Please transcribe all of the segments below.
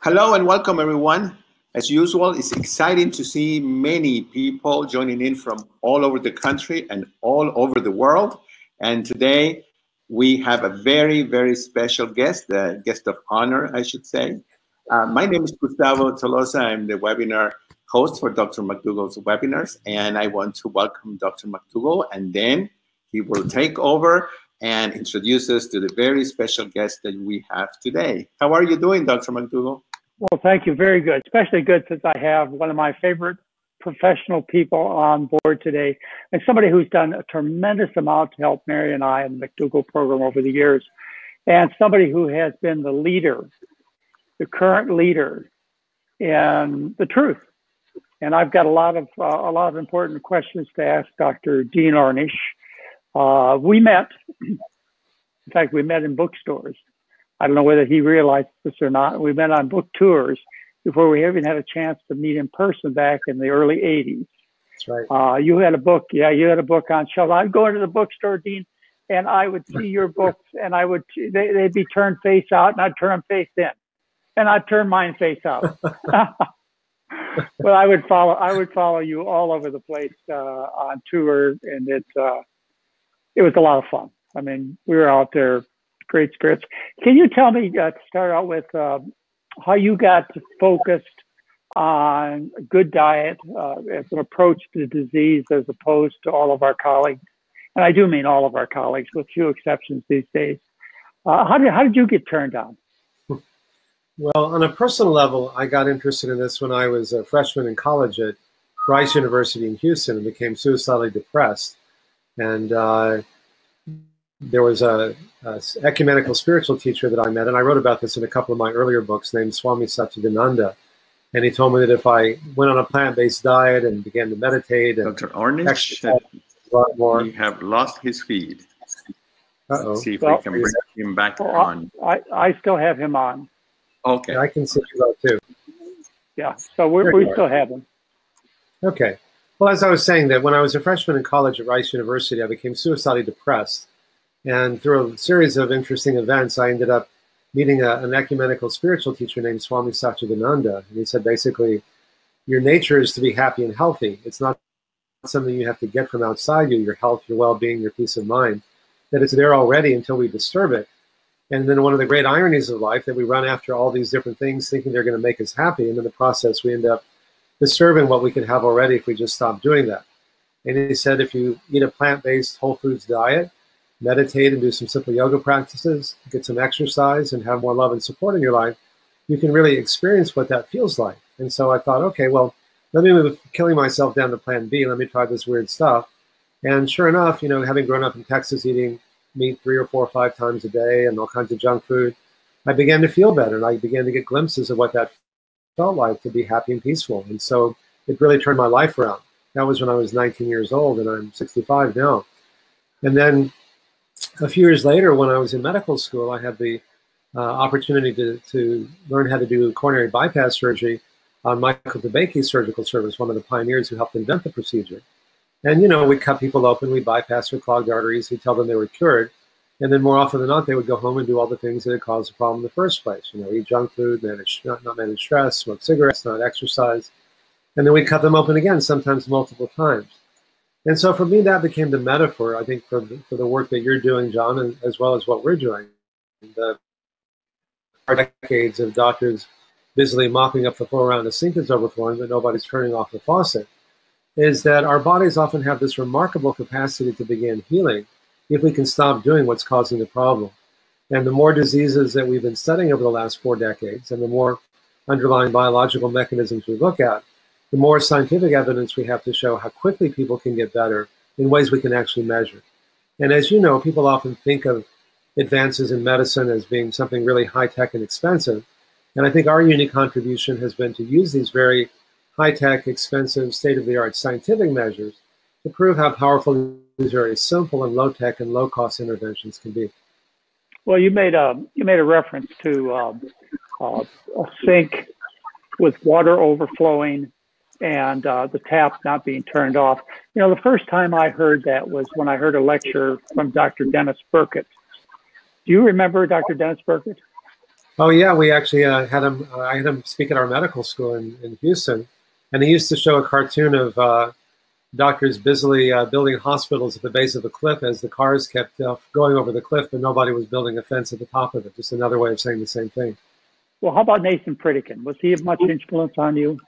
Hello and welcome, everyone. As usual, it's exciting to see many people joining in from all over the country and all over the world. And today we have a very, very special guest, a guest of honor, I should say. My name is Gustavo Tolosa. I'm the webinar host for Dr. McDougall's webinars, and I want to welcome Dr. McDougall, and then he will take over and introduce us to the very special guest that we have today. How are you doing, Dr. McDougall? Well, thank you. Very good. Especially good since I have one of my favorite professional people on board today, and somebody who's done a tremendous amount to help Mary and I in the McDougall program over the years, and somebody who has been the leader, the current leader in the truth. And I've got a lot of important questions to ask Dr. Dean Ornish. We met, in fact, we met in bookstores. I don't know whether he realized this or not. We met on book tours before we even had a chance to meet in person back in the early 80s. That's right. You had a book. Yeah, you had a book on shelf. I'd go into the bookstore, Dean, and I would see your books, and they'd be turned face out, and I'd turn them face in. And I'd turn mine face out. But I would follow you all over the place on tour, and it was a lot of fun. I mean, we were out there, great spirits. Can you tell me to start out with how you got focused on a good diet as an approach to disease, as opposed to all of our colleagues? And I do mean all of our colleagues, with few exceptions these days. How did you get turned on? Well, on a personal level, I got interested in this when I was a freshman in college at Rice University in Houston and became suicidally depressed. And there was a ecumenical spiritual teacher that I met, and I wrote about this in a couple of my earlier books, named Swami Satchidananda. And he told me that if I went on a plant-based diet and began to meditate and Dr. Ornish, we have lost his feed. Let's see if we can bring him back on. I still have him on. Okay. Yeah, I can see you too. Yeah, so we still have him. Okay. Well, as I was saying, that when I was a freshman in college at Rice University, I became suicidally depressed. And through a series of interesting events, I ended up meeting an ecumenical spiritual teacher named Swami Satchidananda. And he said, basically, your nature is to be happy and healthy. It's not something you have to get from outside you, your health, your well-being, your peace of mind, that it's there already until we disturb it. And then one of the great ironies of life, that we run after all these different things thinking they're going to make us happy. And in the process, we end up disturbing what we could have already if we just stop doing that. And he said, if you eat a plant-based whole foods diet, meditate and do some simple yoga practices, get some exercise, and have more love and support in your life, you can really experience what that feels like. And so I thought, okay, well, let me move killing myself down to plan B. Let me try this weird stuff. And sure enough, you know, having grown up in Texas, eating meat 3 or 4 or 5 times a day and all kinds of junk food, I began to feel better, and I began to get glimpses of what that felt like to be happy and peaceful. And so it really turned my life around. That was when I was 19 years old, and I'm 65 now. And then a few years later, when I was in medical school, I had the opportunity to learn how to do coronary bypass surgery on Michael DeBakey's surgical service, one of the pioneers who helped invent the procedure. And, you know, we cut people open, we bypass their clogged arteries, we tell them they were cured. And then more often than not, they would go home and do all the things that had caused the problem in the first place. You know, eat junk food, not manage stress, smoke cigarettes, not exercise. And then we cut them open again, sometimes multiple times. And so for me, that became the metaphor, I think, for the work that you're doing, John, and as well as what we're doing. The decades of doctors busily mopping up the floor around the sink that's overflowing, but nobody's turning off the faucet, is that our bodies often have this remarkable capacity to begin healing if we can stop doing what's causing the problem. And the more diseases that we've been studying over the last 4 decades, and the more underlying biological mechanisms we look at, the more scientific evidence we have to show how quickly people can get better in ways we can actually measure. And as you know, people often think of advances in medicine as being something really high-tech and expensive. And I think our unique contribution has been to use these very high-tech, expensive, state-of-the-art scientific measures to prove how powerful these very simple and low-tech and low-cost interventions can be. Well, you made a reference to a sink with water overflowing and the tap not being turned off. You know, the first time I heard that was when I heard a lecture from Dr. Dennis Burkitt. Do you remember Dr. Dennis Burkitt? Oh yeah, we actually had him. I had him speak at our medical school in Houston, and he used to show a cartoon of doctors busily building hospitals at the base of a cliff as the cars kept going over the cliff, but nobody was building a fence at the top of it. Just another way of saying the same thing. Well, how about Nathan Pritikin? Was he of much influence on you?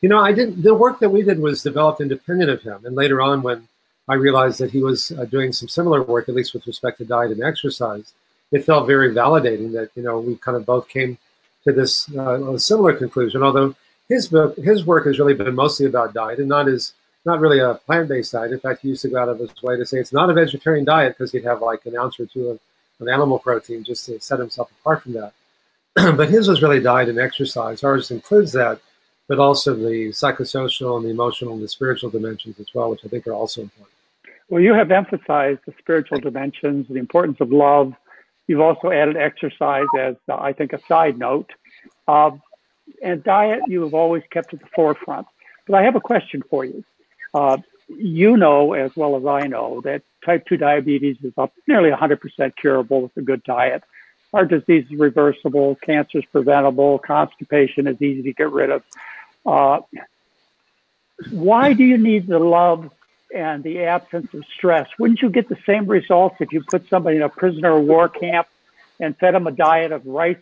You know, I didn't. The work that we did was developed independent of him, and later on, when I realized that he was doing some similar work, at least with respect to diet and exercise, it felt very validating that we kind of both came to this similar conclusion. Although his work has really been mostly about diet and not really a plant-based diet. In fact, he used to go out of his way to say it's not a vegetarian diet because he'd have like an ounce or two of animal protein just to set himself apart from that. But his was really diet and exercise. Ours includes that, but also the psychosocial and the emotional and the spiritual dimensions as well, which I think are also important. Well, you have emphasized the spiritual dimensions, the importance of love. You've also added exercise as, I think, a side note. And diet, you have always kept at the forefront. But I have a question for you. You know, as well as I know, that type 2 diabetes is nearly 100% curable with a good diet. Heart disease is reversible, cancer is preventable, constipation is easy to get rid of. Why do you need the love and the absence of stress? Wouldn't you get the same results if you put somebody in a prisoner of war camp and fed them a diet of rice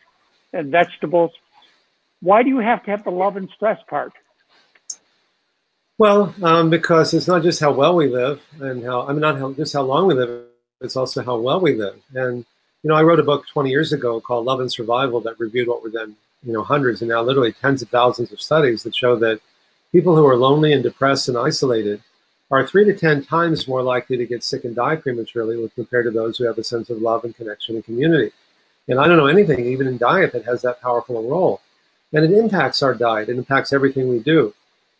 and vegetables? Why do you have to have the love and stress part? Well, because it's not just how well we live and just how long we live, it's also how well we live. And, I wrote a book 20 years ago called Love and Survival that reviewed what were then, hundreds and now literally tens of thousands of studies that show that people who are lonely and depressed and isolated are 3 to 10 times more likely to get sick and die prematurely when compared to those who have a sense of love and connection and community. And I don't know anything, even in diet, that has that powerful a role. And it impacts our diet. It impacts everything we do.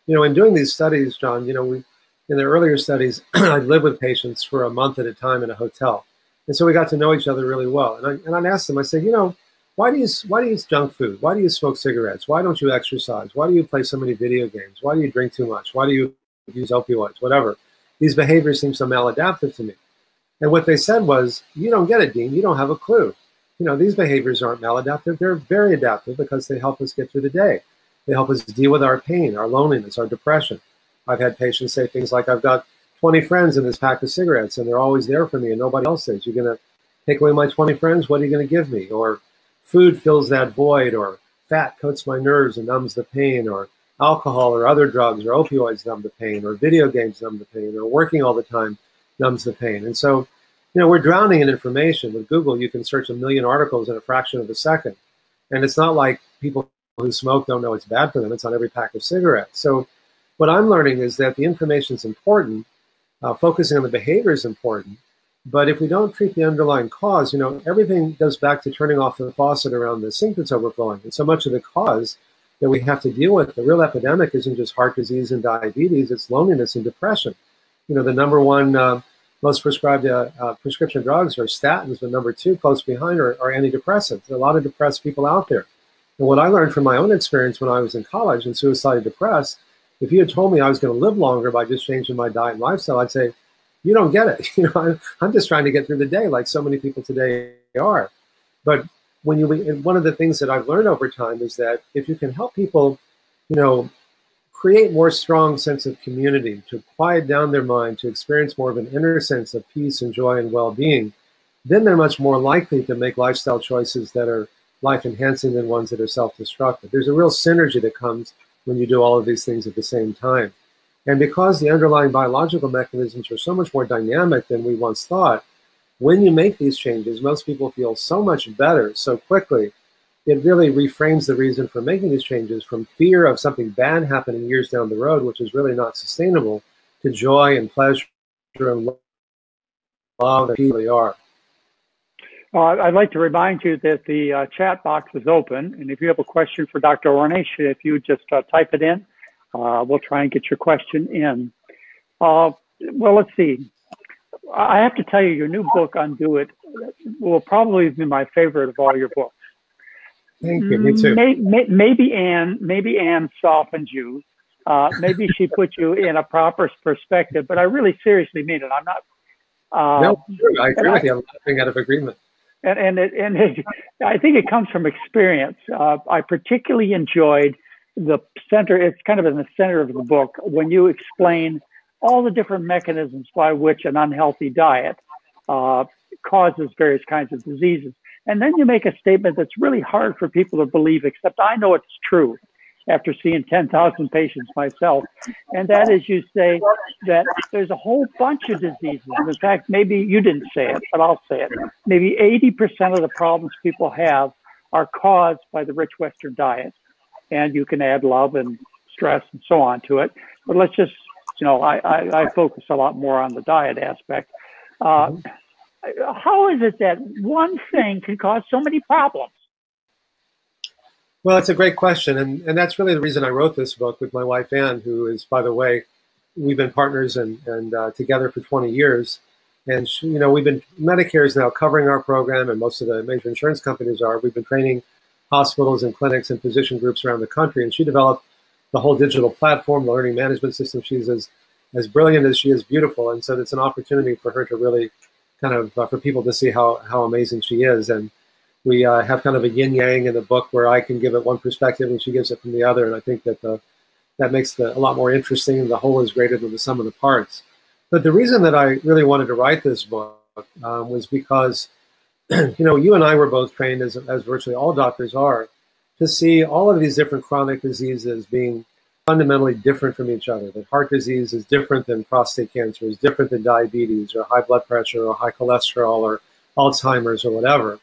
In doing these studies, John, in the earlier studies, I'd live with patients for a month at a time in a hotel. And so we got to know each other really well. And I'd ask them, I said, why do you eat junk food? Why do you smoke cigarettes? Why don't you exercise? Why do you play so many video games? Why do you drink too much? Why do you use opioids? Whatever. These behaviors seem so maladaptive to me. And what they said was, you don't get it, Dean. You don't have a clue. These behaviors aren't maladaptive. They're very adaptive because they help us get through the day. They help us deal with our pain, our loneliness, our depression. I've had patients say things like, I've got 20 friends in this pack of cigarettes, and they're always there for me, and nobody else is. You're going to take away my 20 friends? What are you going to give me? Or food fills that void, or fat coats my nerves and numbs the pain, or alcohol or other drugs or opioids numb the pain, or video games numb the pain, or working all the time numbs the pain. And so, we're drowning in information. With Google, you can search 1 million articles in a fraction of a second. And it's not like people who smoke don't know it's bad for them. It's on every pack of cigarettes. So what I'm learning is that the information is important. Focusing on the behavior is important. But if we don't treat the underlying cause, everything goes back to turning off the faucet around the sink that's overflowing. And so much of the cause that we have to deal with, the real epidemic isn't just heart disease and diabetes, it's loneliness and depression. The number one most prescribed prescription drugs are statins, but number 2 close behind are antidepressants. There are a lot of depressed people out there. And what I learned from my own experience when I was in college and suicidally depressed, if you had told me I was going to live longer by just changing my diet and lifestyle, I'd say, you don't get it. I'm just trying to get through the day like so many people today are. But one of the things that I've learned over time is that if you can help people, create more strong sense of community, to quiet down their mind, to experience more of an inner sense of peace and joy and well-being, then they're much more likely to make lifestyle choices that are life-enhancing than ones that are self-destructive. There's a real synergy that comes when you do all of these things at the same time. And because the underlying biological mechanisms are so much more dynamic than we once thought, when you make these changes, most people feel so much better so quickly. It really reframes the reason for making these changes from fear of something bad happening years down the road, which is really not sustainable, to joy and pleasure and love that really are. I'd like to remind you that the chat box is open, and if you have a question for Dr. Ornish, if you just type it in, we'll try and get your question in. Well, let's see. I have to tell you, your new book, Undo It, will probably be my favorite of all your books. Thank you. Me too. Maybe Anne softened you. Maybe she put you in a proper perspective, but I really seriously mean it. I'm not. No, true. I agree with you. I'm laughing out of agreement. I think it comes from experience. I particularly enjoyed the center. It's kind of in the center of the book when you explain all the different mechanisms by which an unhealthy diet causes various kinds of diseases. And then you make a statement that's really hard for people to believe, except I know it's true after seeing 10,000 patients myself. And that is, you say that there's a whole bunch of diseases. In fact, maybe you didn't say it, but I'll say it. Maybe 80% of the problems people have are caused by the rich Western diet. And you can add love and stress and so on to it. But let's just, I focus a lot more on the diet aspect. How is it that one thing can cause so many problems? Well, it's a great question. And that's really the reason I wrote this book with my wife, Ann, who is, by the way, we've been partners and together for 20 years. And, Medicare is now covering our program, and most of the major insurance companies are. We've been training hospitals and clinics and physician groups around the country. And she developed the whole digital platform, the learning management system. She's as brilliant as she is beautiful. And so it's an opportunity for her to really kind of, for people to see how amazing she is. And we have kind of a yin yang in the book where I can give it one perspective and she gives it from the other. And I think that that makes it a lot more interesting, and the whole is greater than the sum of the parts. But the reason that I really wanted to write this book was because, you and I were both trained, as virtually all doctors are, to see all of these different chronic diseases being fundamentally different from each other. That heart disease is different than prostate cancer, is different than diabetes or high blood pressure or high cholesterol or Alzheimer's or whatever.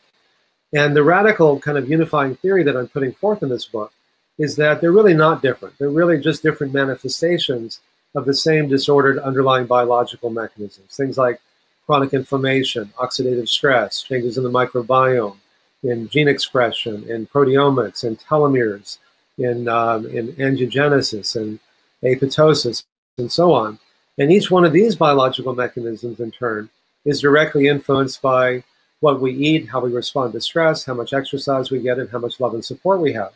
And the radical kind of unifying theory that I'm putting forth in this book is that they're really not different. They're really just different manifestations of the same disordered underlying biological mechanisms. Things like chronic inflammation, oxidative stress, changes in the microbiome, in gene expression, in proteomics, in telomeres, in angiogenesis and apoptosis, and so on. And each one of these biological mechanisms, in turn, is directly influenced by what we eat, how we respond to stress, how much exercise we get, and how much love and support we have.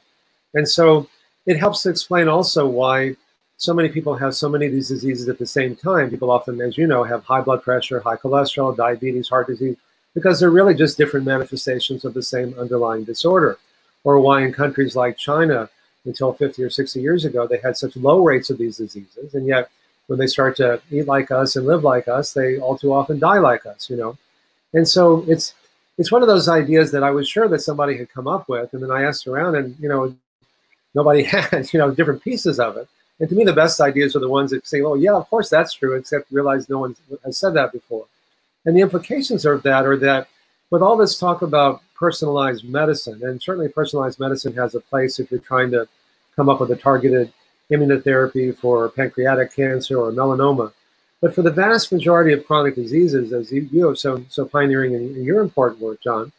And so it helps to explain also why so many people have so many of these diseases at the same time. People often, as you know, have high blood pressure, high cholesterol, diabetes, heart disease, because they're really just different manifestations of the same underlying disorder. Or why in countries like China, until 50 or 60 years ago, they had such low rates of these diseases. And yet, when they start to eat like us and live like us, they all too often die like us, And so it's one of those ideas that I was sure that somebody had come up with. And then I asked around and, nobody had, different pieces of it. And to me, the best ideas are the ones that say, oh, yeah, of course that's true, except realize no one has said that before. And the implications of that are that with all this talk about personalized medicine, and certainly personalized medicine has a place if you're trying to come up with a targeted immunotherapy for pancreatic cancer or melanoma. But for the vast majority of chronic diseases, as you have so pioneering in your important work, John,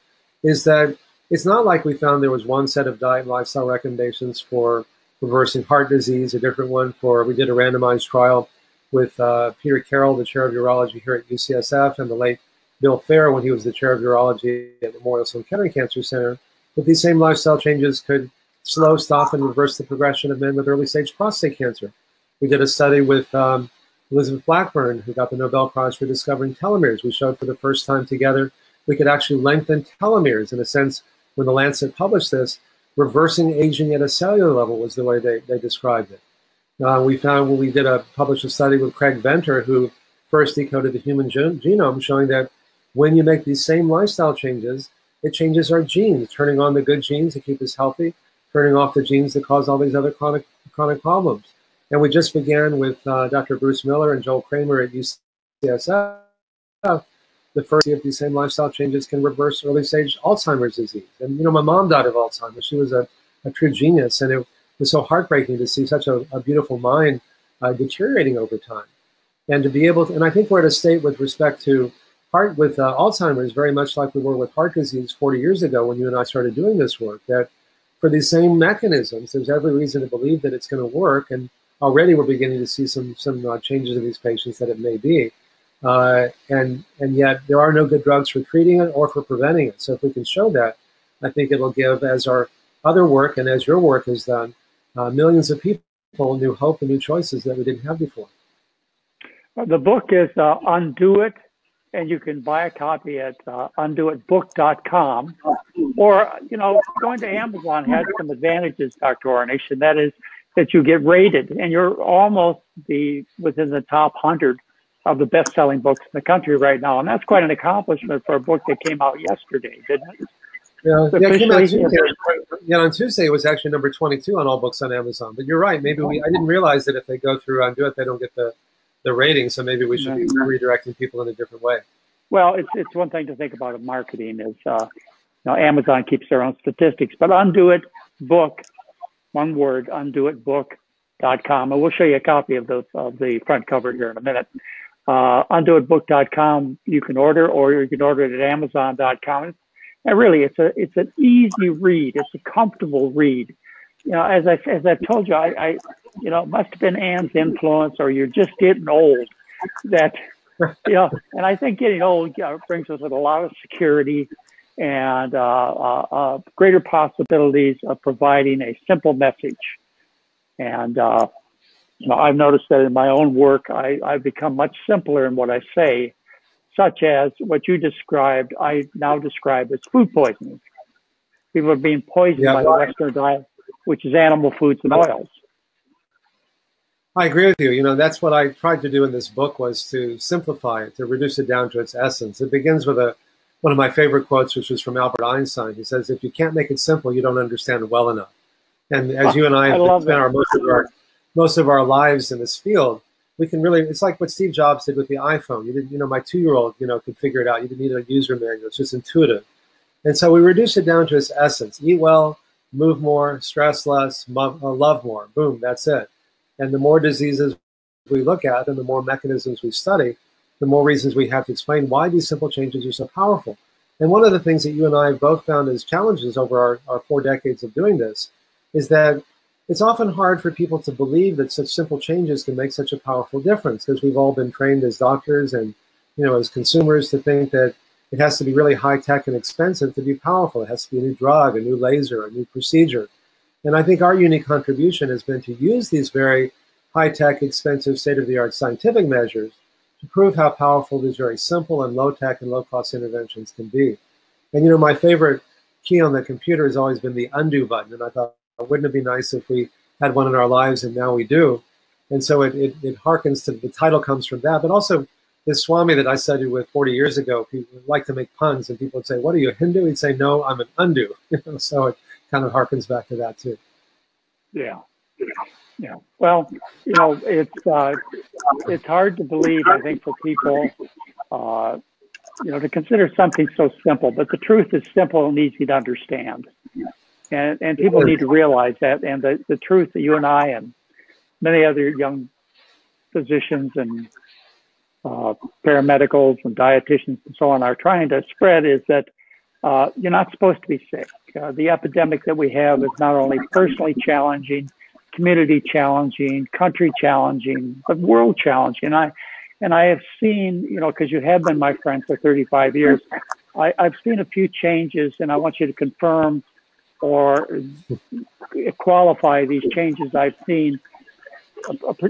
is that it's not like we found there was one set of diet and lifestyle recommendations for reversing heart disease, a different one we did a randomized trial with Peter Carroll, the chair of urology here at UCSF, and the late Bill Fair when he was the chair of urology at Memorial Sloan Kettering Cancer Center, that these same lifestyle changes could slow, stop, and reverse the progression of men with early-stage prostate cancer. We did a study with Elizabeth Blackburn, who got the Nobel Prize for discovering telomeres. We showed for the first time together we could actually lengthen telomeres. In a sense, when the Lancet published this, reversing aging at a cellular level was the way they described it. We found when we published a study with Craig Venter, who first decoded the human genome, showing that when you make these same lifestyle changes, it changes our genes, turning on the good genes to keep us healthy, turning off the genes that cause all these other chronic problems. And we just began with Dr. Bruce Miller and Joel Kramer at UCSF. The first of these same lifestyle changes can reverse early-stage Alzheimer's disease. And, my mom died of Alzheimer's. She was a true genius, and it was so heartbreaking to see such a beautiful mind deteriorating over time. And to be able to, and I think we're at a state with respect to Alzheimer's, very much like we were with heart disease 40 years ago when you and I started doing this work, that for these same mechanisms, there's every reason to believe that it's going to work. And already we're beginning to see some changes in these patients that it may be. And yet there are no good drugs for treating it or for preventing it. So if we can show that, I think it'll give, as our other work and as your work has done, millions of people new hope and new choices that we didn't have before. The book is Undo It, and you can buy a copy at undoitbook.com, or, going to Amazon has some advantages, Dr. Ornish, and that is that you get rated, and you're almost within the top 100 of the best-selling books in the country right now, and that's quite an accomplishment for a book that came out yesterday, didn't it? Yeah, it came out Tuesday. Yeah, on Tuesday it was actually number 22 on all books on Amazon. But you're right. Maybe I didn't realize that if they go through Undo It, they don't get the rating. So maybe we should be redirecting people in a different way. Well, it's one thing to think about in marketing is, Amazon keeps their own statistics, but Undo It Book, one word, undoitbook.com, and we'll show you a copy of the front cover here in a minute. Undoitbook.com you can order, or you can order it at Amazon.com. And really, it's an easy read. It's a comfortable read. As I told you, I it must have been Anne's influence, or you're just getting old. That, and I think getting old brings with it a lot of security and greater possibilities of providing a simple message. And I've noticed that in my own work, I've become much simpler in what I say, such as what you described, I now describe as food poisoning. People are being poisoned by the Western diet, which is animal foods and oils. I agree with you. That's what I tried to do in this book, was to simplify it, to reduce it down to its essence. It begins with one of my favorite quotes, which was from Albert Einstein. He says, "If you can't make it simple, you don't understand it well enough." And as you and I have spent most of our lives in this field, we can really, it's like what Steve Jobs did with the iPhone. You didn't, my 2-year-old, could figure it out. You didn't need a user manual. It's just intuitive. And so we reduce it down to its essence. Eat well, move more, stress less, love more. Boom, that's it. And the more diseases we look at and the more mechanisms we study, the more reasons we have to explain why these simple changes are so powerful. And one of the things that you and I have both found as challenges over our 4 decades of doing this is that it's often hard for people to believe that such simple changes can make such a powerful difference, because we've all been trained as doctors and, as consumers to think that it has to be really high tech and expensive to be powerful. It has to be a new drug, a new laser, a new procedure. And I think our unique contribution has been to use these very high tech, expensive, state of the art scientific measures to prove how powerful these very simple and low tech and low cost interventions can be. And, my favorite key on the computer has always been the undo button. And I thought, wouldn't it be nice if we had one in our lives, and now we do. And so it harkens to, the title comes from that, but also this Swami that I studied with 40 years ago, people like to make puns, and people would say, "What are you, a Hindu?" He'd say, "No, I'm an undo." So it kind of harkens back to that too. Yeah. Well, it's hard to believe, I think, for people, to consider something so simple, but the truth is simple and easy to understand. And people need to realize that. And the truth that you and I and many other young physicians and paramedicals and dietitians and so on are trying to spread is that you're not supposed to be sick. The epidemic that we have is not only personally challenging, community challenging, country challenging, but world challenging. And I have seen, because you have been my friend for 35 years, I've seen a few changes, and I want you to confirm or qualify these changes I've seen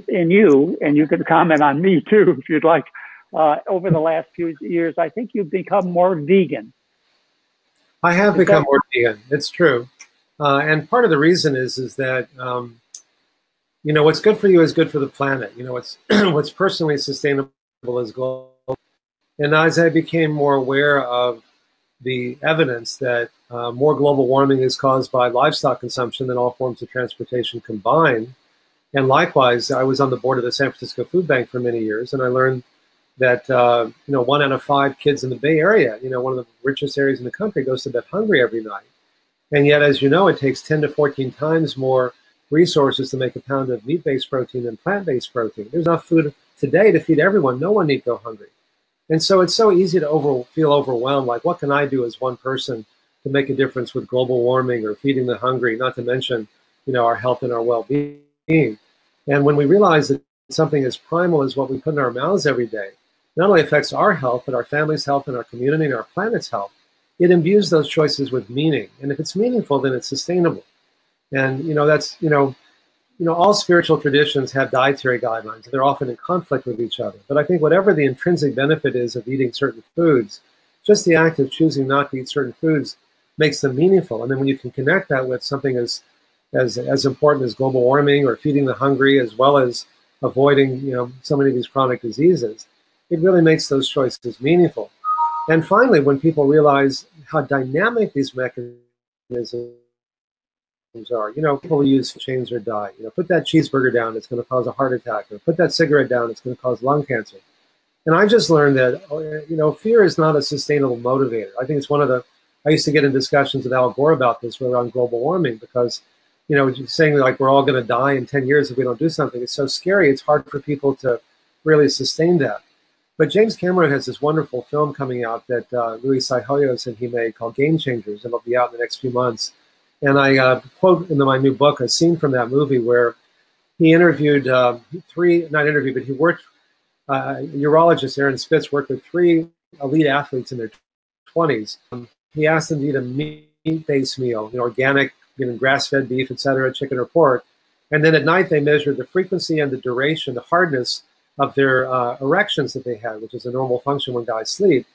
in you, and you can comment on me too if you'd like. Over the last few years, I think you've become more vegan. I have become more vegan. It's true, and part of the reason is that what's good for you is good for the planet. What's personally sustainable is global. And as I became more aware of the evidence that more global warming is caused by livestock consumption than all forms of transportation combined. And likewise, I was on the board of the San Francisco Food Bank for many years, and I learned that 1 out of 5 kids in the Bay Area, one of the richest areas in the country, goes to bed hungry every night. And yet, as you know, it takes 10 to 14 times more resources to make a pound of meat-based protein than plant-based protein. There's enough food today to feed everyone. No one need go hungry. And so it's so easy to feel overwhelmed, like, what can I do as one person to make a difference with global warming or feeding the hungry, not to mention, our health and our well-being. And when we realize that something as primal as what we put in our mouths every day not only affects our health, but our family's health and our community and our planet's health, it imbues those choices with meaning. And if it's meaningful, then it's sustainable. And, that's, all spiritual traditions have dietary guidelines, and they're often in conflict with each other. But I think whatever the intrinsic benefit is of eating certain foods, just the act of choosing not to eat certain foods makes them meaningful. And then when you can connect that with something as important as global warming or feeding the hungry, as well as avoiding, so many of these chronic diseases, it really makes those choices meaningful. And finally, when people realize how dynamic these mechanisms are, people use change their diet. Put that cheeseburger down, it's going to cause a heart attack. Or put that cigarette down, it's going to cause lung cancer. And I just learned that, fear is not a sustainable motivator. I think it's I used to get in discussions with Al Gore about this around global warming because, saying like we're all going to die in 10 years if we don't do something, it's so scary. It's hard for people to really sustain that. But James Cameron has this wonderful film coming out that Louis Sajoyos and he made called Game Changers, and it'll be out in the next few months. And I quote in my new book a scene from that movie where he interviewed he worked, urologist Aaron Spitz worked with 3 elite athletes in their 20s. He asked them to eat a meat-based meal, organic, grass-fed beef, etc., chicken or pork. And then at night they measured the frequency and the duration, the hardness of their erections that they had, which is a normal function when guys sleep.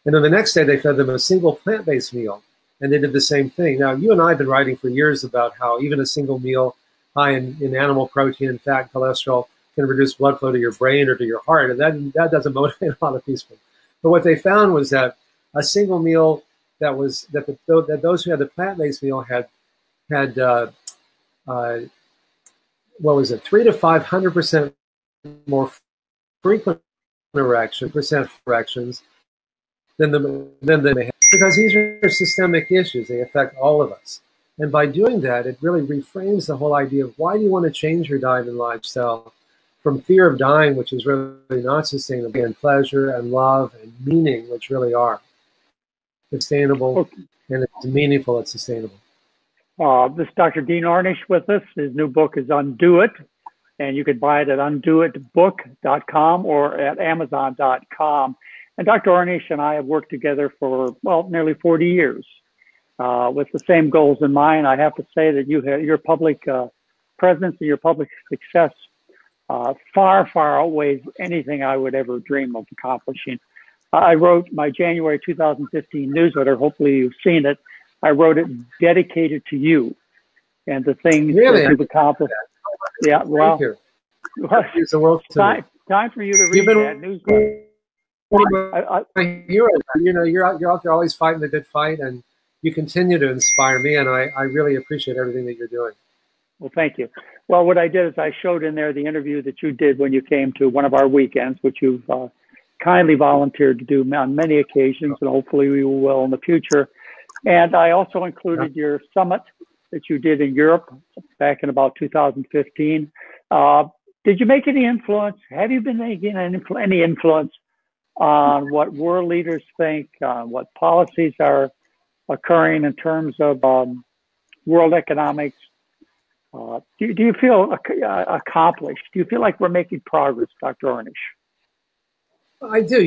And then the next day they fed them a single plant-based meal, and they did the same thing. Now, you and I have been writing for years about how even a single meal high in animal protein and fat and cholesterol can reduce blood flow to your brain or to your heart, and that doesn't motivate a lot of people. But what they found was that a single meal that those who had the plant-based meal had 300 to 500% more frequent erections than they had, because these are systemic issues. They affect all of us. And by doing that, it really reframes the whole idea of why do you want to change your diet and lifestyle from fear of dying, which is really not sustainable, and pleasure and love and meaning, which really are sustainable, and it's meaningful, it's sustainable. This is Dr. Dean Ornish with us. His new book is Undo It, and you can buy it at undoitbook.com or at amazon.com. And Dr. Ornish and I have worked together for, nearly 40 years with the same goals in mind. I have to say that your public presence and your public success far, far outweighs anything I would ever dream of accomplishing. I wrote my January 2015 newsletter. Hopefully you've seen it. I wrote it dedicated to you and the things that you've accomplished. Yeah, well, it's the world time for you to read that newsletter. You're out there always fighting the good fight, and you continue to inspire me, and I really appreciate everything that you're doing. Well, thank you. Well, what I did is I showed in there the interview that you did when you came to one of our weekends, which you've kindly volunteered to do on many occasions, and hopefully we will in the future. And I also included your summit that you did in Europe back in about 2015. Did you make any influence? Have you been making any influence on what world leaders think, on what policies are occurring in terms of world economics? Do you feel accomplished? Do you feel like we're making progress, Dr. Ornish? I do.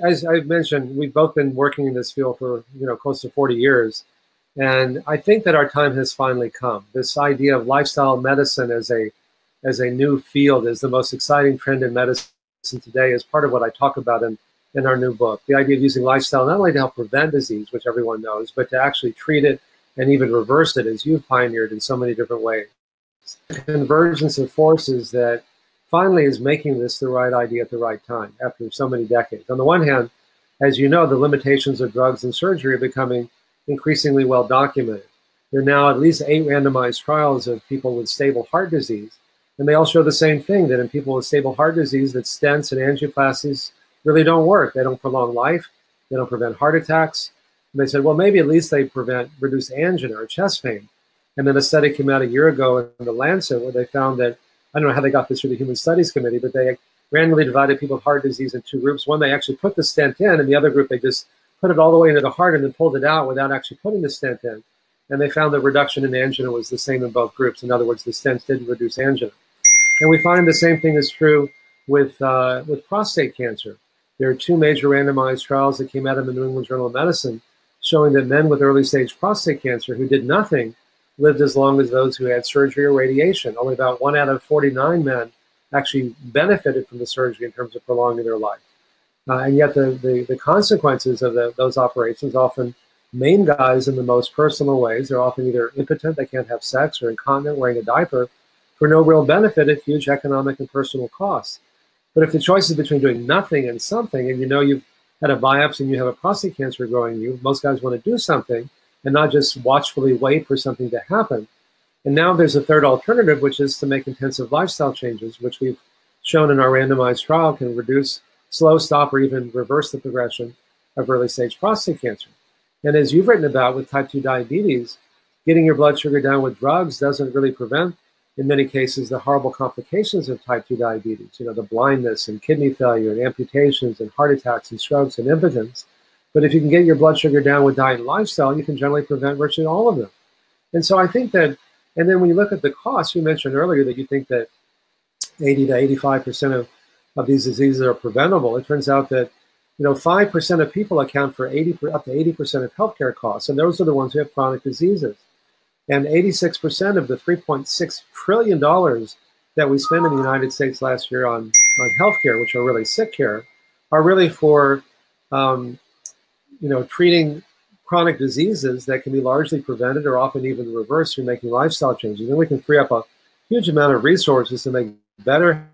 As I've mentioned, we've both been working in this field for, close to 40 years. And I think that our time has finally come. This idea of lifestyle medicine as a new field is the most exciting trend in medicine today, is part of what I talk about in our new book. The idea of using lifestyle not only to help prevent disease, which everyone knows, but to actually treat it and even reverse it, as you've pioneered in so many different ways. The convergence of forces that finally is making this the right idea at the right time after so many decades. On the one hand, as you know, the limitations of drugs and surgery are becoming increasingly well documented. There are now at least 8 randomized trials of people with stable heart disease, and they all show the same thing, that in people with stable heart disease, that stents and angioplasties really don't work. They don't prolong life. They don't prevent heart attacks. And they said, well, maybe at least they reduce angina or chest pain. And then a study came out a year ago in The Lancet where they found that, I don't know how they got this through the Human Studies Committee, but they randomly divided people with heart disease in 2 groups. One, they actually put the stent in, and the other group, they just put it all the way into the heart and then pulled it out without actually putting the stent in. And they found the reduction in angina was the same in both groups. In other words, the stents didn't reduce angina. And we find the same thing is true with prostate cancer. There are 2 major randomized trials that came out of the New England Journal of Medicine showing that men with early stage prostate cancer who did nothing lived as long as those who had surgery or radiation. Only about 1 out of 49 men actually benefited from the surgery in terms of prolonging their life. And yet the consequences of those operations often maim guys in the most personal ways. They're often either impotent, they can't have sex, or incontinent, wearing a diaper, for no real benefit at huge economic and personal costs. But if the choice is between doing nothing and something, and you know you've had a biopsy and you have a prostate cancer growing in you, most guys want to do something and not just watchfully wait for something to happen. And now there's a third alternative, which is to make intensive lifestyle changes, which we've shown in our randomized trial can reduce, slow, stop, or even reverse the progression of early stage prostate cancer. And as you've written about with type 2 diabetes, getting your blood sugar down with drugs doesn't really prevent, in many cases, the horrible complications of type 2 diabetes, you know, the blindness and kidney failure and amputations and heart attacks and strokes and impotence. But if you can get your blood sugar down with diet and lifestyle, you can generally prevent virtually all of them. And so I think that, and then when you look at the costs, you mentioned earlier that you think that 80 to 85% of these diseases are preventable. It turns out that, you know, 5% of people account for up to 80% of healthcare costs, and those are the ones who have chronic diseases. And 86% of the $3.6 trillion that we spent in the United States last year on healthcare, which are really sick care, are really for you know, treating chronic diseases that can be largely prevented or often even reversed through making lifestyle changes. Then we can free up a huge amount of resources to make better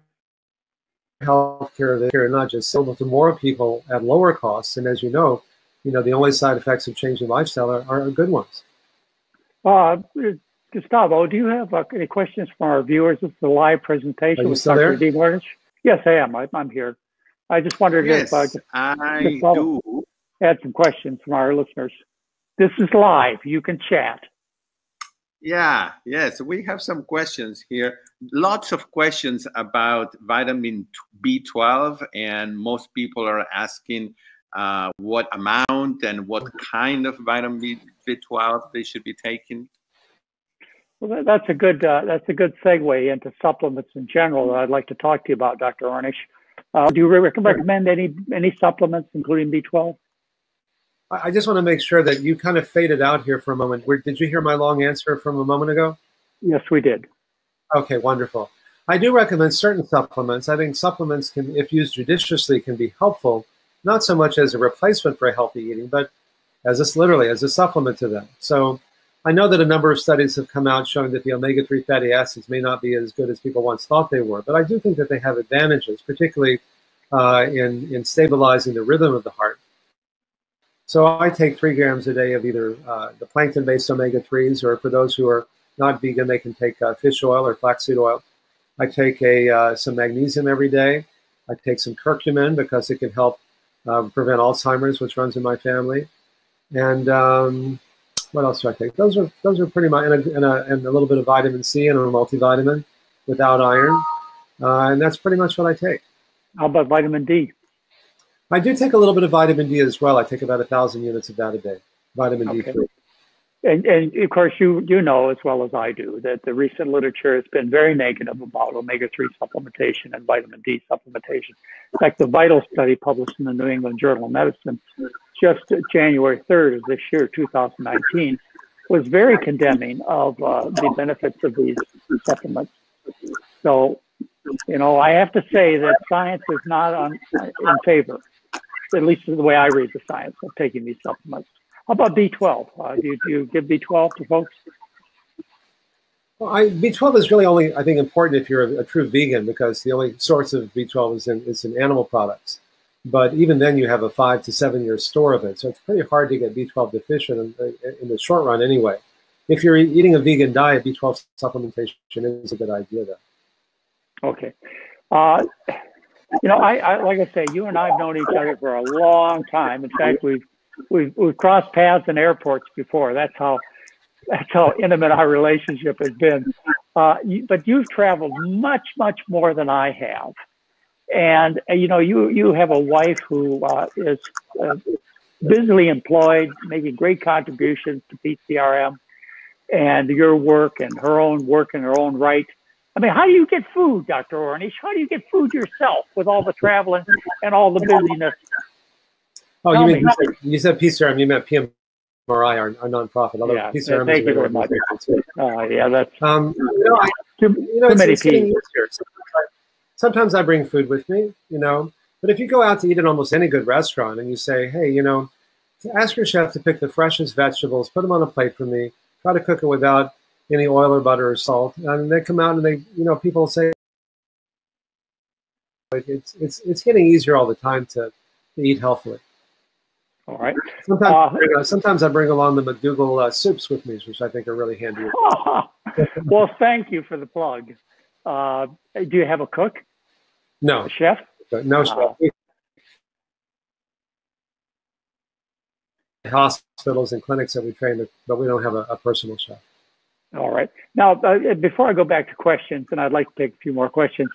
healthcare there, and not just sell to more people at lower costs. And as you know, the only side effects of changing lifestyle are good ones. Gustavo, do you have any questions from our viewers? It's a live presentation with Dr. Dean Ornish. Yes, I am. I'm here. I just wondered if Gustavo had some questions from our listeners. This is live. You can chat. Yes, we have some questions here. Lots of questions about vitamin B12, and most people are asking what amount and what kind of vitamin B12 they should be taking. Well, that's a good segue into supplements in general that I'd like to talk to you about, Dr. Ornish. Do you recommend any supplements, including B12? I just want to make sure that you kind of faded out here for a moment. Did you hear my long answer from a moment ago? Yes, we did. Okay, wonderful. I do recommend certain supplements. I think supplements can, if used judiciously, can be helpful, not so much as a replacement for healthy eating, but literally as a supplement to them. So I know that a number of studies have come out showing that the omega-3 fatty acids may not be as good as people once thought they were, but I do think that they have advantages, particularly in stabilizing the rhythm of the heart. So I take 3 grams a day of either the plankton-based omega-3s, or for those who are not vegan, they can take fish oil or flaxseed oil. I take some magnesium every day. I take some curcumin because it can help prevent Alzheimer's, which runs in my family. And what else do I take? Those are pretty much, and a little bit of vitamin C and a multivitamin without iron. And that's pretty much what I take. How about vitamin D? I do take a little bit of vitamin D as well. I take about 1,000 units of that a day, vitamin D3. And of course, you know as well as I do that the recent literature has been very negative about omega-3 supplementation and vitamin D supplementation. In fact, the VITAL study published in the New England Journal of Medicine just January 3rd of this year, 2019, was very condemning of the benefits of these supplements. So, I have to say that science is not in favor, at least the way I read the science, of taking these supplements. How about B12? Do you give B12 to folks? Well, B12 is really only, I think, important if you're a true vegan, because the only source of B12 is in animal products. But even then, you have a 5 to 7 year store of it. So it's pretty hard to get B12 deficient in the short run anyway. If you're eating a vegan diet, B12 supplementation is a good idea, though. Okay. I like I say, you and I have known each other for a long time. In fact, we've crossed paths in airports before. That's how intimate our relationship has been. But you've traveled much, much more than I have. And you have a wife who is busily employed, making great contributions to PCRM and your work and her own work in her own right. I mean, how do you get food, Dr. Ornish? How do you get food yourself with all the traveling and all the busyness? Oh, you said PCRM, you meant our nonprofit. Although Yeah, PCRM thank you very is much. too. Yeah, that's too many it's getting people. easier. Sometimes I bring food with me, but if you go out to eat at almost any good restaurant and you say, hey, ask your chef to pick the freshest vegetables, put them on a plate for me, try to cook it without any oil or butter or salt, and they come out and they, people say it's getting easier all the time to eat healthily. All right. Sometimes I bring along the McDougall soups with me, which I think are really handy. Well, thank you for the plug. Do you have a cook? No. A chef? No chef. Hospitals and clinics that we train, but we don't have a personal chef. All right. Now, before I go back to questions, and I'd like to take a few more questions,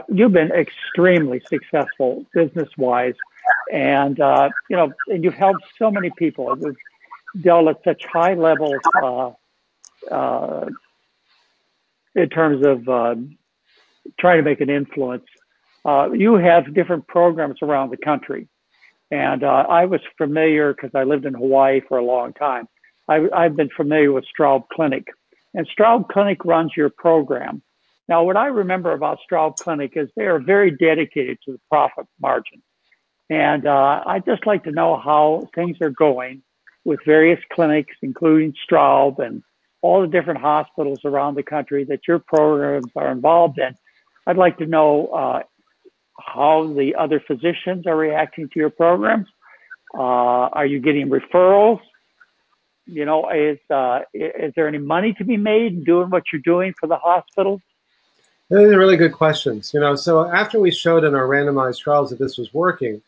you've been extremely successful business-wise, and and you've helped so many people. You've dealt at such high levels in terms of trying to make an influence. You have different programs around the country, and I was familiar because I lived in Hawaii for a long time. I've been familiar with Straub Clinic, and Straub Clinic runs your program. Now, what I remember about Straub Clinic is they are very dedicated to the profit margin. And I'd just like to know how things are going with various clinics, including Straub and all the different hospitals around the country that your programs are involved in. I'd like to know how the other physicians are reacting to your programs. Are you getting referrals? Is there any money to be made in doing what you're doing for the hospitals? Those are really good questions. So after we showed in our randomized trials that this was working,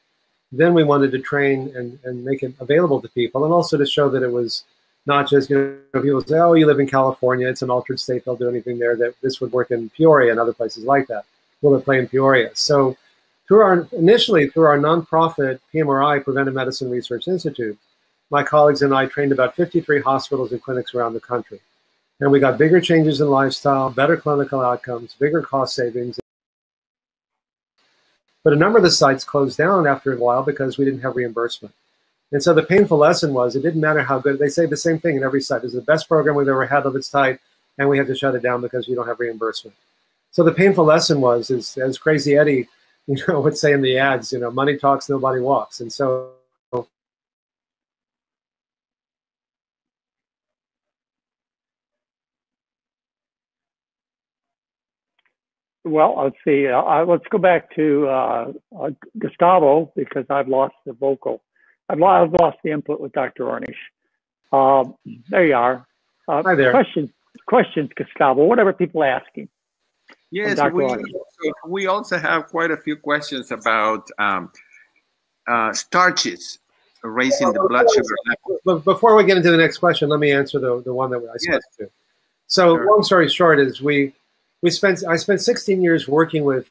then we wanted to train and make it available to people, and also to show that it was not just, people say, oh, you live in California, it's an altered state, they'll do anything there, that this would work in Peoria and other places like that. Will it play in Peoria? So initially through our nonprofit PMRI, Preventive Medicine Research Institute, my colleagues and I trained about 53 hospitals and clinics around the country. And we got bigger changes in lifestyle, better clinical outcomes, bigger cost savings. But a number of the sites closed down after a while because we didn't have reimbursement. And so the painful lesson was it didn't matter how good, they say the same thing in every site. It's the best program we've ever had of its type, and we have to shut it down because we don't have reimbursement. So the painful lesson was, as Crazy Eddie, would say in the ads, money talks, nobody walks. And so Well, let's see. Let's go back to Gustavo, because I've lost the vocal. I've lost the input with Dr. Ornish. There you are. Hi there. Questions, Gustavo. Whatever people are asking. Yes, we also have quite a few questions about starches raising the blood sugar level. But before we get into the next question, let me answer the one that I spoke to. So long story short is I spent 16 years working with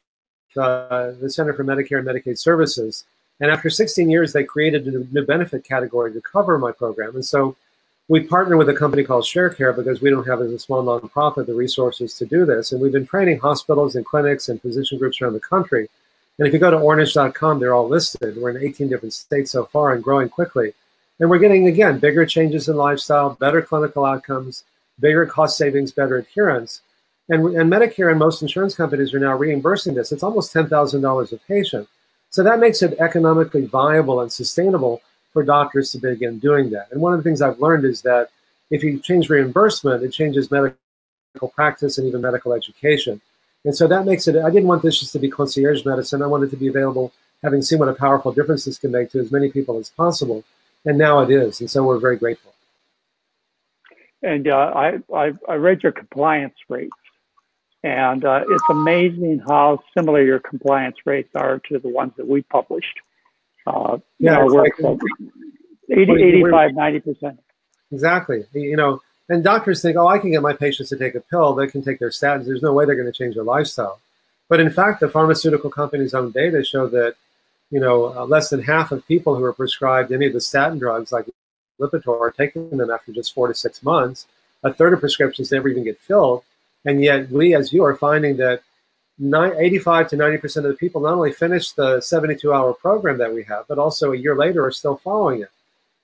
the Center for Medicare and Medicaid Services, and after 16 years, they created a new benefit category to cover my program. And so we partner with a company called ShareCare because we don't have, as a small nonprofit, the resources to do this. And we've been training hospitals and clinics and physician groups around the country. And if you go to ornish.com, they're all listed. We're in 18 different states so far and growing quickly. And we're getting, again, bigger changes in lifestyle, better clinical outcomes, bigger cost savings, better adherence. And Medicare and most insurance companies are now reimbursing this. It's almost $10,000 a patient. So that makes it economically viable and sustainable for doctors to begin doing that. And one of the things I've learned is that if you change reimbursement, it changes medical practice and even medical education. And so that makes it, I didn't want this just to be concierge medicine. I wanted it to be available, having seen what a powerful difference this can make to as many people as possible. And now it is. And so we're very grateful. And I read your compliance rates. And it's amazing how similar your compliance rates are to the ones that we published. Yeah, like 85, 90%. Exactly. And doctors think, oh, I can get my patients to take a pill. They can take their statins. There's no way they're going to change their lifestyle. But in fact, the pharmaceutical companies' own data show that, less than half of people who are prescribed any of the statin drugs like Lipitor are taking them after just 4 to 6 months. A third of prescriptions never even get filled. And yet we, as you, are finding that 85 to 90% of the people not only finish the 72-hour program that we have, but also a year later are still following it.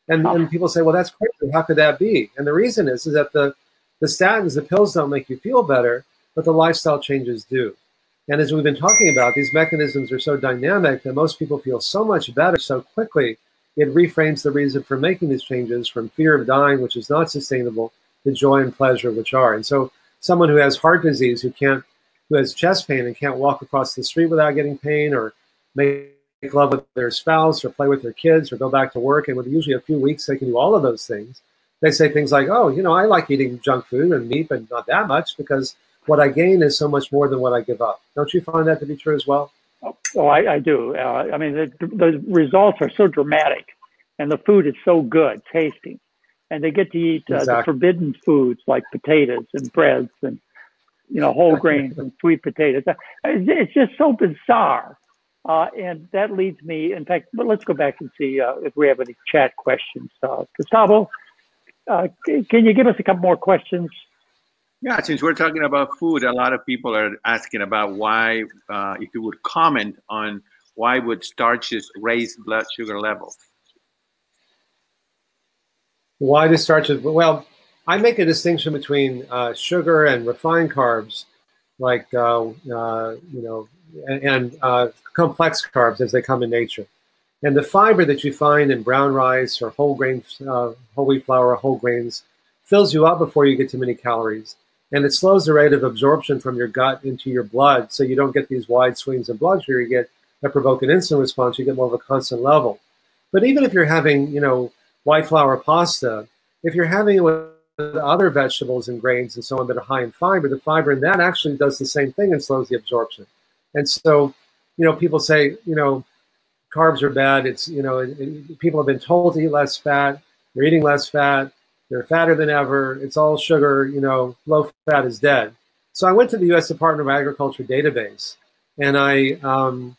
And people say, well, that's crazy. How could that be? And the reason is that the statins, the pills don't make you feel better, but the lifestyle changes do. And as we've been talking about, these mechanisms are so dynamic that most people feel so much better so quickly, it reframes the reason for making these changes from fear of dying, which is not sustainable, to joy and pleasure, which are. And so someone who has heart disease, who has chest pain and can't walk across the street without getting pain, or make love with their spouse, or play with their kids, or go back to work, and with usually a few weeks they can do all of those things. They say things like, oh, I like eating junk food and meat, but not that much, because what I gain is so much more than what I give up. Don't you find that to be true as well? Oh, I do. I mean, the results are so dramatic, and the food is so good tasting, and they get to eat the forbidden foods like potatoes and breads and whole grains and sweet potatoes. It's just so bizarre, and that leads me. In fact, but let's go back and see if we have any chat questions. Gustavo, can you give us a couple more questions? Yeah, since we're talking about food, a lot of people are asking about why, if you would comment on why would starches raise blood sugar levels? Why do starches? Well, I make a distinction between sugar and refined carbs, like and complex carbs as they come in nature. And the fiber that you find in brown rice or whole grains, whole wheat flour, or whole grains, fills you up before you get to many calories. And it slows the rate of absorption from your gut into your blood, so you don't get these wide swings in blood sugar. You get that provoke an insulin response. You get more of a constant level. But even if you're having, white flour pasta, if you're having it with other vegetables and grains and so on that are high in fiber, the fiber in that actually does the same thing and slows the absorption. And so, people say, carbs are bad. It's, people have been told to eat less fat. They're eating less fat. They're fatter than ever. It's all sugar, low fat is dead. So I went to the U.S. Department of Agriculture database, and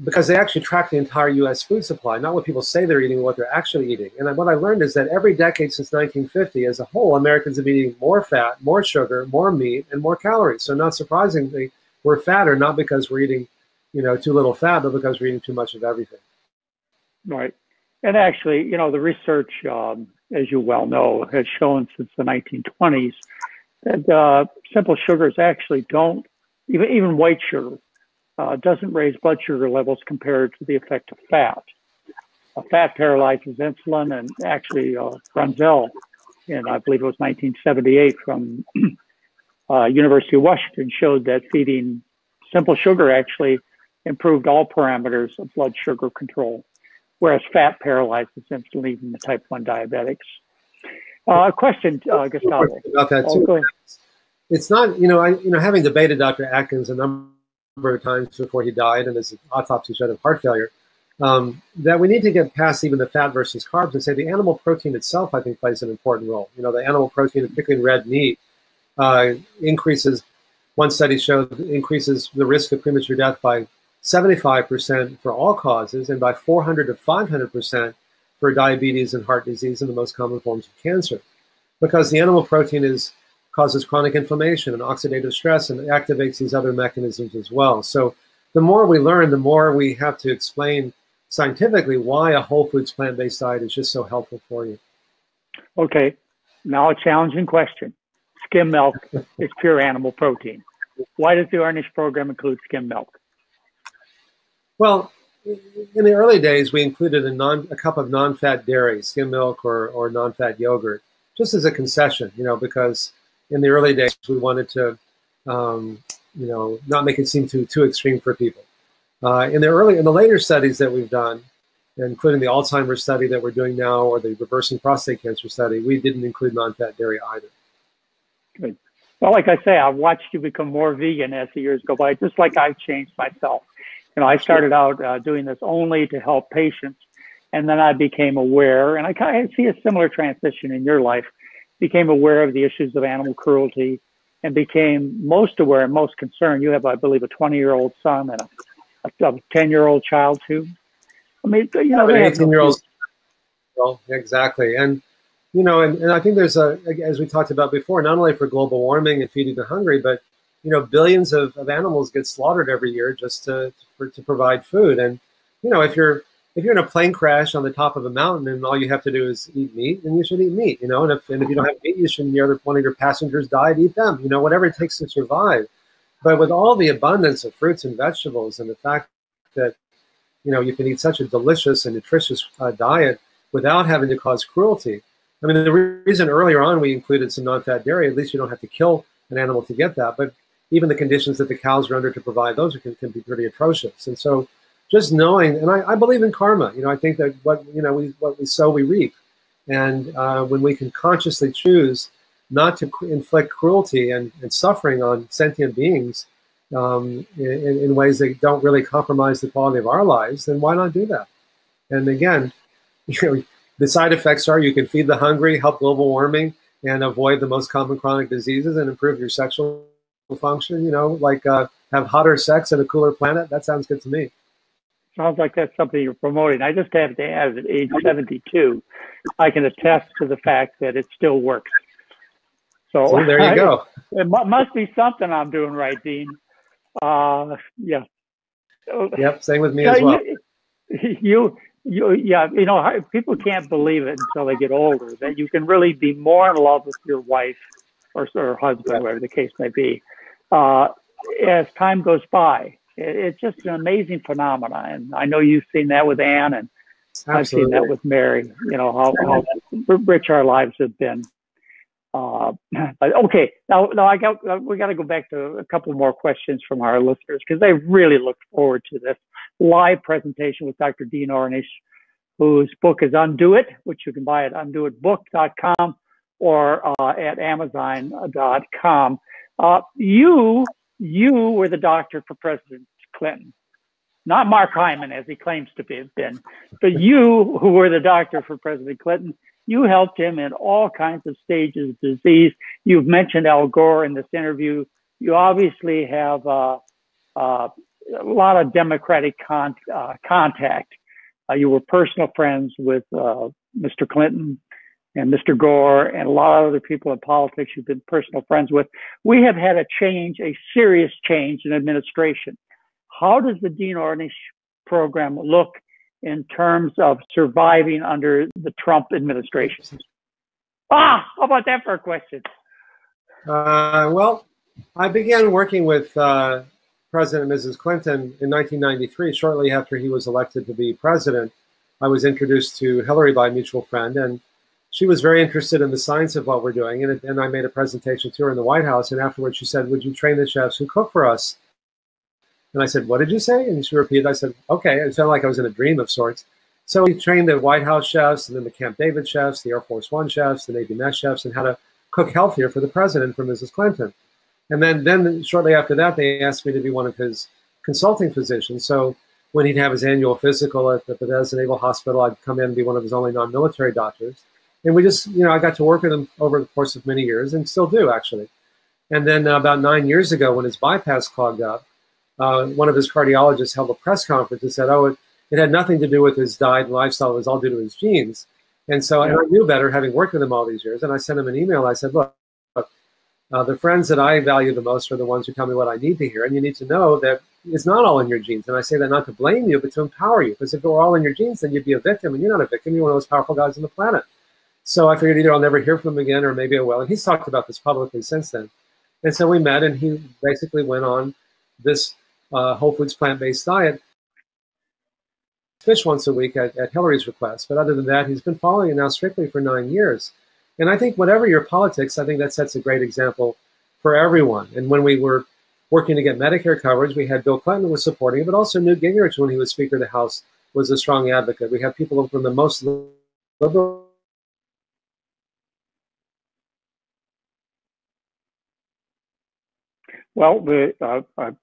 because they actually track the entire U.S. food supply, not what people say they're eating, but what they're actually eating. And what I learned is that every decade since 1950, as a whole, Americans have been eating more fat, more sugar, more meat, and more calories. So not surprisingly, we're fatter, not because we're eating, too little fat, but because we're eating too much of everything. Right. And actually, the research, as you well know, has shown since the 1920s that simple sugars actually don't, even white sugar, doesn't raise blood sugar levels compared to the effect of fat. Fat paralyzes insulin, and actually Brunzell, in I believe it was 1978 from University of Washington, showed that feeding simple sugar actually improved all parameters of blood sugar control, whereas fat paralyzes insulin, even the type 1 diabetics. Question, Gustavo. About that too. It's not, having debated Dr. Atkins a number of times before he died, and his autopsy showed of heart failure, that we need to get past even the fat versus carbs and say the animal protein itself, I think, plays an important role. The animal protein, particularly in red meat, increases, one study showed, increases the risk of premature death by 75% for all causes, and by 400 to 500% for diabetes and heart disease and the most common forms of cancer. Because the animal protein causes chronic inflammation and oxidative stress and activates these other mechanisms as well. So the more we learn, the more we have to explain scientifically why a whole foods plant-based diet is just so helpful for you. Okay, now a challenging question. Skim milk is pure animal protein. Why does the Ornish program include skim milk? Well, in the early days, we included a cup of non-fat dairy, skim milk or non-fat yogurt, just as a concession, because in the early days we wanted to, not make it seem too extreme for people. In the later studies that we've done, including the Alzheimer's study that we're doing now, or the reversing prostate cancer study, we didn't include non-fat dairy either. Good. Well, like I say, I've watched you become more vegan as the years go by, just like I've changed myself. I started out doing this only to help patients, and then I became aware, and I kind of see a similar transition in your life, became aware of the issues of animal cruelty, and became most aware and most concerned. You have, I believe, a 20-year-old son and a 10-year-old child too. I mean, they have 18-year-old. Well, exactly, and and I think there's as we talked about before, not only for global warming and feeding the hungry, but billions of animals get slaughtered every year just to provide food. And if if you're in a plane crash on the top of a mountain and all you have to do is eat meat, then you should eat meat, you know. And if you don't have meat, you should, one of your passengers died, eat them, you know, whatever it takes to survive. But with all the abundance of fruits and vegetables and the fact that, you know, you can eat such a delicious and nutritious diet without having to cause cruelty. I mean, the reason earlier on we included some non-fat dairy, at least you don't have to kill an animal to get that. But even the conditions that the cows are under to provide those can be pretty atrocious. And so just knowing, and I believe in karma, you know, I think that what we sow, we reap. And when we can consciously choose not to inflict cruelty and suffering on sentient beings in ways that don't really compromise the quality of our lives, then why not do that? And again, you know, the side effects are you can feed the hungry, help global warming, and avoid the most common chronic diseases and improve your sexual function, you know, like have hotter sex and a cooler planet. That sounds good to me. Sounds like that's something you're promoting. I just have to add, at age 72, I can attest to the fact that it still works. So there you go. It must be something I'm doing right, Dean. Yeah. Yep, same with me as well. Yeah, you know, people can't believe it until they get older, that you can really be more in love with your wife or husband, whatever the case may be, as time goes by. It's just an amazing phenomenon. And I know you've seen that with Anne, and Absolutely. I've seen that with Mary, you know, how rich our lives have been. Okay, now we got to go back to a couple more questions from our listeners, because they really look forward to this live presentation with Dr. Dean Ornish, whose book is Undo It, which you can buy at undoitbook.com or at amazon.com. You were the doctor for President Clinton, not Mark Hyman, as he claims to have been, but you, who were the doctor for President Clinton, you helped him in all kinds of stages of disease. You've mentioned Al Gore in this interview. You obviously have a lot of Democratic contact. You were personal friends with Mr. Clinton and Mr. Gore and a lot of other people in politics you've been personal friends with. We have had a serious change in administration. How does the Dean Ornish program look in terms of surviving under the Trump administration? How about that for a question? Well, I began working with President and Mrs. Clinton in 1993, shortly after he was elected to be president. I was introduced to Hillary by a mutual friend, and she was very interested in the science of what we're doing. And I made a presentation to her in the White House, and afterwards she said, "Would you train the chefs who cook for us?" And I said, "What did you say?" And she repeated. I said, "Okay." It sounded like I was in a dream of sorts. So we trained the White House chefs, and then the Camp David chefs, the Air Force One chefs, the Navy mess chefs, and how to cook healthier for the president, for Mrs. Clinton. And then shortly after that, they asked me to be one of his consulting physicians. So when he'd have his annual physical at the Bethesda Naval Hospital, I'd come in and be one of his only non-military doctors. And we just, I got to work with him over the course of many years, and still do, actually. And then about 9 years ago, when his bypass clogged up, one of his cardiologists held a press conference and said, it had nothing to do with his diet and lifestyle. It was all due to his genes. And so and I knew better, having worked with him all these years. And I sent him an email. I said, look, the friends that I value the most are the ones who tell me what I need to hear. And you need to know that it's not all in your genes. And I say that not to blame you, but to empower you. Because if it were all in your genes, then you'd be a victim. And you're not a victim. You're one of the most powerful guys on the planet. So I figured either I'll never hear from him again, or maybe I will. And he's talked about this publicly since then. And so we met, and he basically went on this whole foods plant-based diet, fish once a week at Hillary's request. But other than that, he's been following it now strictly for 9 years. And I think whatever your politics, I think that sets a great example for everyone. And when we were working to get Medicare coverage, we had Bill Clinton who was supporting it, but also Newt Gingrich, when he was Speaker of the House, was a strong advocate. We had people from the most liberal. Well,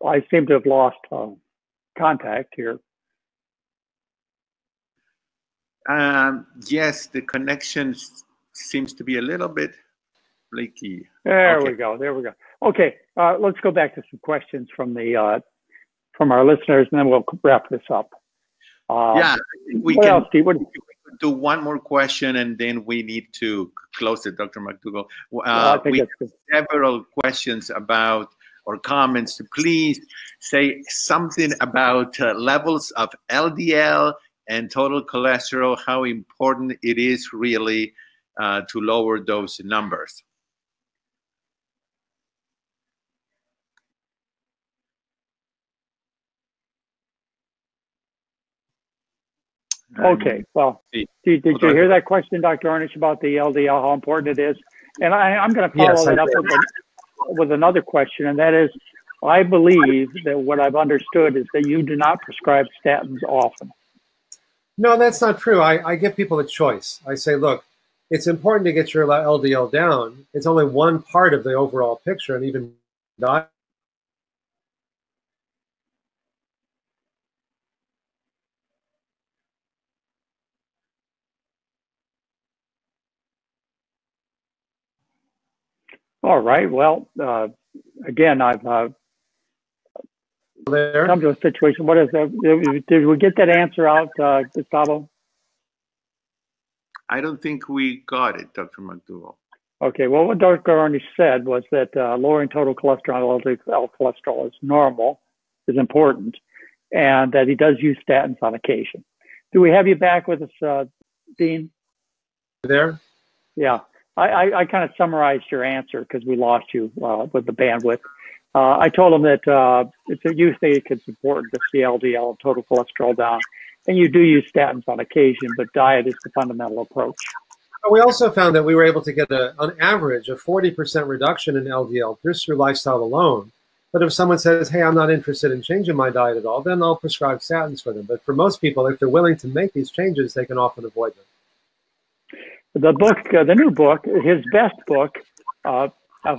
I seem to have lost contact here. Yes, the connection seems to be a little bit flaky. There we go. Okay, let's go back to some questions from our listeners, and then we'll wrap this up. We can do one more question, and then we need to close it, Dr. McDougall. We have several questions about or comments. Please say something about levels of LDL and total cholesterol, how important it is really to lower those numbers. Okay, well, did you hear that question, Dr. Ornish, about the LDL, how important it is? And I'm going to follow that up with another question, and that is, I believe that what I've understood is that you do not prescribe statins often. No, that's not true. I give people a choice. I say, look, it's important to get your LDL down. It's only one part of the overall picture, and even diet. All right. Well, again, I've come to a situation. What is that? Did we get that answer out, Gustavo? I don't think we got it, Dr. McDougall. Okay. Well, what Dr. Ornish said was that lowering total cholesterol, LDL cholesterol, is normal, is important, and that he does use statins on occasion. Do we have you back with us, Dean? There? Yeah. I kind of summarized your answer because we lost you with the bandwidth. I told him that you think it's important to see LDL and total cholesterol down, and you do use statins on occasion, but diet is the fundamental approach. We also found that we were able to get, on average, a 40% reduction in LDL just through lifestyle alone. But if someone says, hey, I'm not interested in changing my diet at all, then I'll prescribe statins for them. But for most people, if they're willing to make these changes, they can often avoid them. The book, the new book, his best book,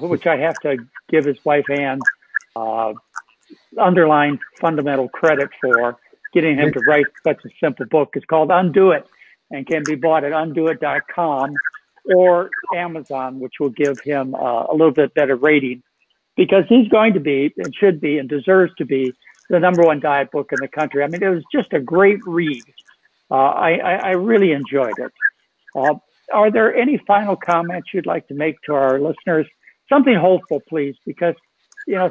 which I have to give his wife Ann underlying fundamental credit for getting him to write such a simple book, is called Undo It, and can be bought at undoit.com or Amazon, which will give him a little bit better rating, because he's going to be, and should be, and deserves to be the #1 diet book in the country. I mean, it was just a great read. I really enjoyed it. Are there any final comments you'd like to make to our listeners? Something hopeful, please, because,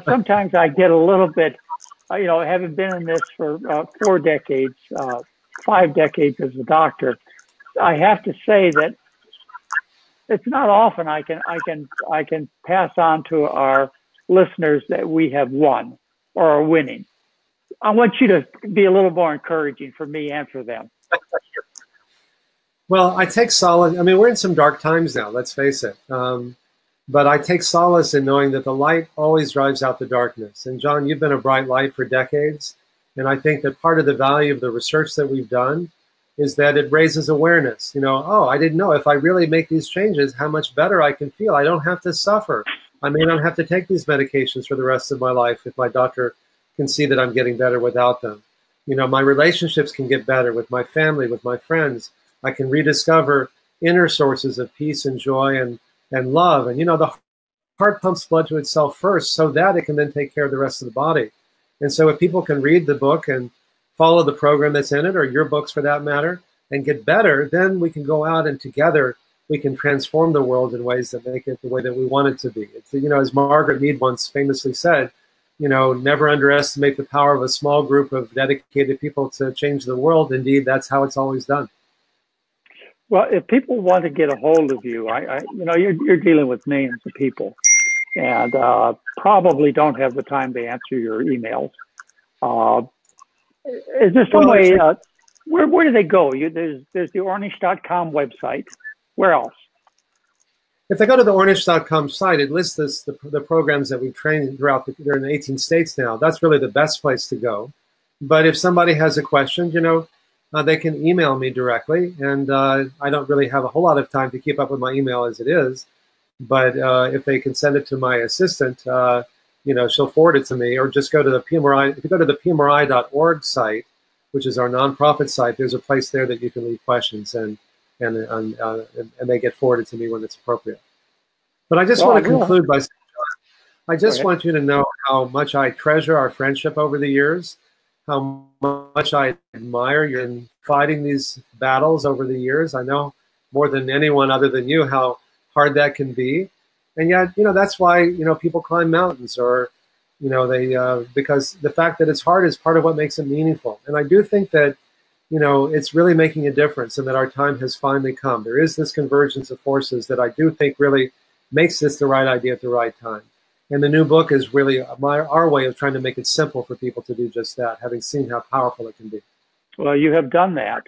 sometimes I get a little bit, having been in this for 4 decades, 5 decades as a doctor, I have to say that it's not often I can pass on to our listeners that we have won or are winning. I want you to be a little more encouraging for me and for them. Well, I take solace. I mean, we're in some dark times now, let's face it. But I take solace in knowing that the light always drives out the darkness. And John, you've been a bright light for decades. And I think that part of the value of the research that we've done is that it raises awareness. Oh, I didn't know if I really make these changes, how much better I can feel. I don't have to suffer. I may not have to take these medications for the rest of my life if my doctor can see that I'm getting better without them. My relationships can get better with my family, with my friends. I can rediscover inner sources of peace and joy and love. And, the heart pumps blood to itself first so that it can then take care of the rest of the body. And so if people can read the book and follow the program that's in it, or your books for that matter, and get better, then we can go out and together we can transform the world in ways that make it the way that we want it to be. It's, as Margaret Mead once famously said, never underestimate the power of a small group of dedicated people to change the world. Indeed, that's how it's always done. Well, if people want to get a hold of you, you're dealing with millions of people, and probably don't have the time to answer your emails. Is there some way? Where do they go? There's the Ornish.com website. Where else? If they go to the Ornish.com site, it lists the programs that we've trained throughout. They're in 18 states now. That's really the best place to go. But if somebody has a question, they can email me directly, and I don't really have a whole lot of time to keep up with my email as it is. But if they can send it to my assistant, she'll forward it to me, or just go to the PMRI. If you go to the PMRI.org site, which is our nonprofit site, there's a place there that you can leave questions, and they get forwarded to me when it's appropriate. But I just want to conclude by saying, I just want you to know how much I treasure our friendship over the years, how much I admire you in fighting these battles over the years. I know more than anyone other than you how hard that can be. And yet, that's why, people climb mountains, or, because the fact that it's hard is part of what makes it meaningful. And I do think that, you know, it's really making a difference and that our time has finally come. There is this convergence of forces that I do think really makes this the right idea at the right time. And the new book is really our way of trying to make it simple for people to do just that, having seen how powerful it can be. Well, you have done that,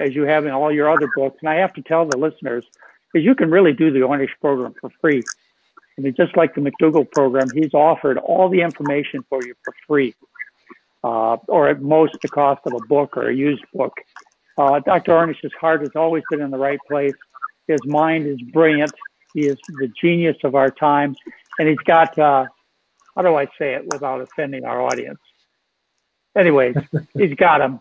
as you have in all your other books. And I have to tell the listeners, because you can really do the Ornish program for free. I mean, just like the McDougall program, he's offered all the information for you for free, or at most the cost of a book or a used book. Dr. Ornish's heart has always been in the right place. His mind is brilliant. He is the genius of our time. And he's got, how do I say it without offending our audience? Anyways, he's got them.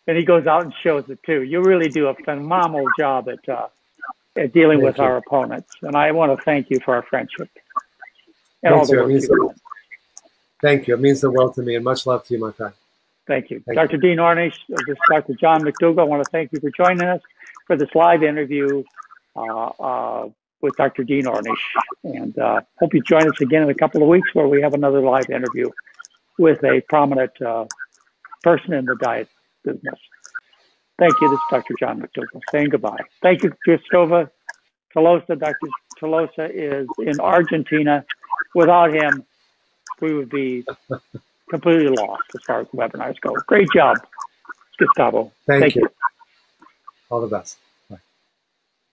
And he goes out and shows it too. You really do a phenomenal job at dealing with our opponents. And I want to thank you for our friendship. And all the work you've done. Thank you. It means the world to me, and much love to you, my friend. Thank you. Dr. Dean Ornish, this is Dr. John McDougall. I want to thank you for joining us for this live interview with Dr. Dean Ornish. And hope you join us again in a couple of weeks where we have another live interview with a prominent person in the diet business. Thank you. This is Dr. John McDougall saying goodbye. Thank you, Gustavo Tolosa. Dr. Tolosa is in Argentina. Without him, we would be completely lost as far as webinars go. Great job, Gustavo. Thank you. All the best.